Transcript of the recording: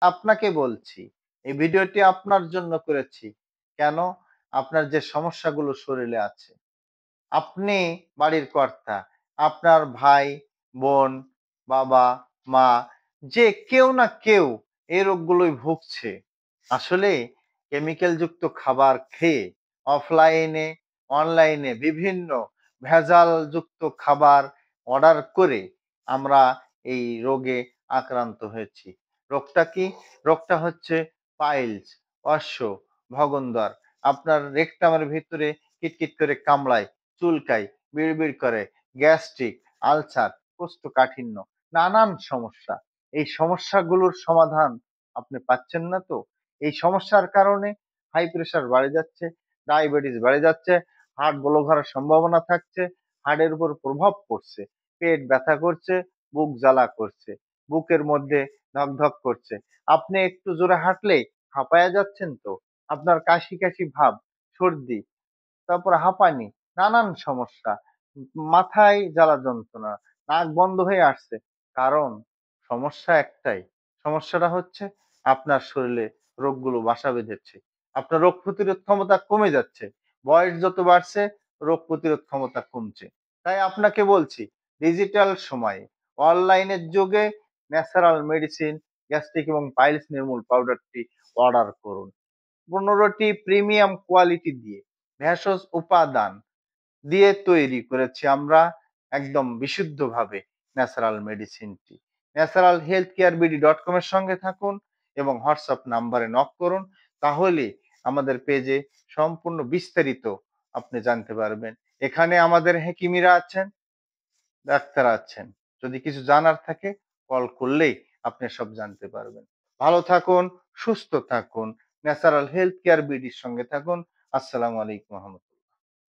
আপনাকে বলছি, এই ভিডিওটি আপনার জন্য করেছি। কেন? আপনার যে সমস্যাগুলো শরীরে আছে, আপনি বাড়ির কর্তা। আপনার ভাই, বোন, বাবা, মা যে কেউ না কেউ এই রোগগুলোয় ভুগছে। আসলে কেমিক্যাল যুক্ত খাবার খেয়ে অফলাইনে, অনলাইনে বিভিন্ন ভেজাল যুক্ত খাবার অর্ডার করে আমরা এই রোগে আক্রান্ত হয়েছি। রোগটা কি? রোগটা হচ্ছে পাইলস, অর্শ, ভগন্দর। আপনার রেকটামের ভিতরে কিটকিট করে কামড়ায়, চুলকায়, বিড়বিড় করে, গ্যাস্ট্রিক, আলসার, কোষ্ঠকাঠিন্য, নানান সমস্যা। এই সমস্যাগুলোর সমাধান আপনি পাচ্ছেন না তো? এই সমস্যার কারণে হাই প্রেশার বেড়ে যাচ্ছে, ডায়াবেটিস বেড়ে যাচ্ছে, হার্ট ব্লক হওয়ার সম্ভাবনা থাকছে, হার্টের উপর প্রভাব পড়ছে, পেট ব্যথা করছে, বুক জ্বালা করছে, বুকের মধ্যে ধকধক করছে। আপনি একটু জোরে হাঁটলেই হাঁপায়া যাচ্ছেন তো? আপনার কাশি কাশি ভাব, সর্দি, তারপর হাঁপানি, নানান সমস্যা, মাথায় জ্বালা যন্ত্রণা, নাক বন্ধ হয়ে আসছে। কারণ সমস্যা একটাই। সমস্যাটা হচ্ছে আপনার শরীরে রোগগুলো বাসা বেঁধেছে। আপনার রোগ প্রতিরোধ ক্ষমতা কমে যাচ্ছে। বয়স যত বাড়ছে রোগ প্রতিরোধ ক্ষমতা কমছে। তাই আপনাকে বলছি ডিজিটাল সময়ে অনলাইনের যুগে ন্যাচারাল মেডিসিন, গ্যাস্ট্রিক এবং পাইলস নির্মূল পাউডারটি অর্ডার করুন। ১৫টি প্রিমিয়াম কোয়ালিটি দিয়ে ভেষজ উপাদান দিয়ে তৈরি করেছি আমরা একদম বিশুদ্ধভাবে ন্যাচারাল মেডিসিনটি। Natural health care BD dot com এর সঙ্গে থাকুন এবং হোয়াটসঅ্যাপ নাম্বারে নক করুন। তাহলে আমাদের পেজে সম্পূর্ণ বিস্তারিত আপনি জানতে পারবেন। এখানে আমাদের হেকিমিরা আছেন, ডাক্তার আছেন। যদি কিছু জানার থাকে কল করলেই আপনি সব জানতে পারবেন। ভালো থাকুন, সুস্থ থাকুন। ন্যাচারাল হেলথ কেয়ার বিডির সঙ্গে থাকুন। আসসালামু আলাইকুম।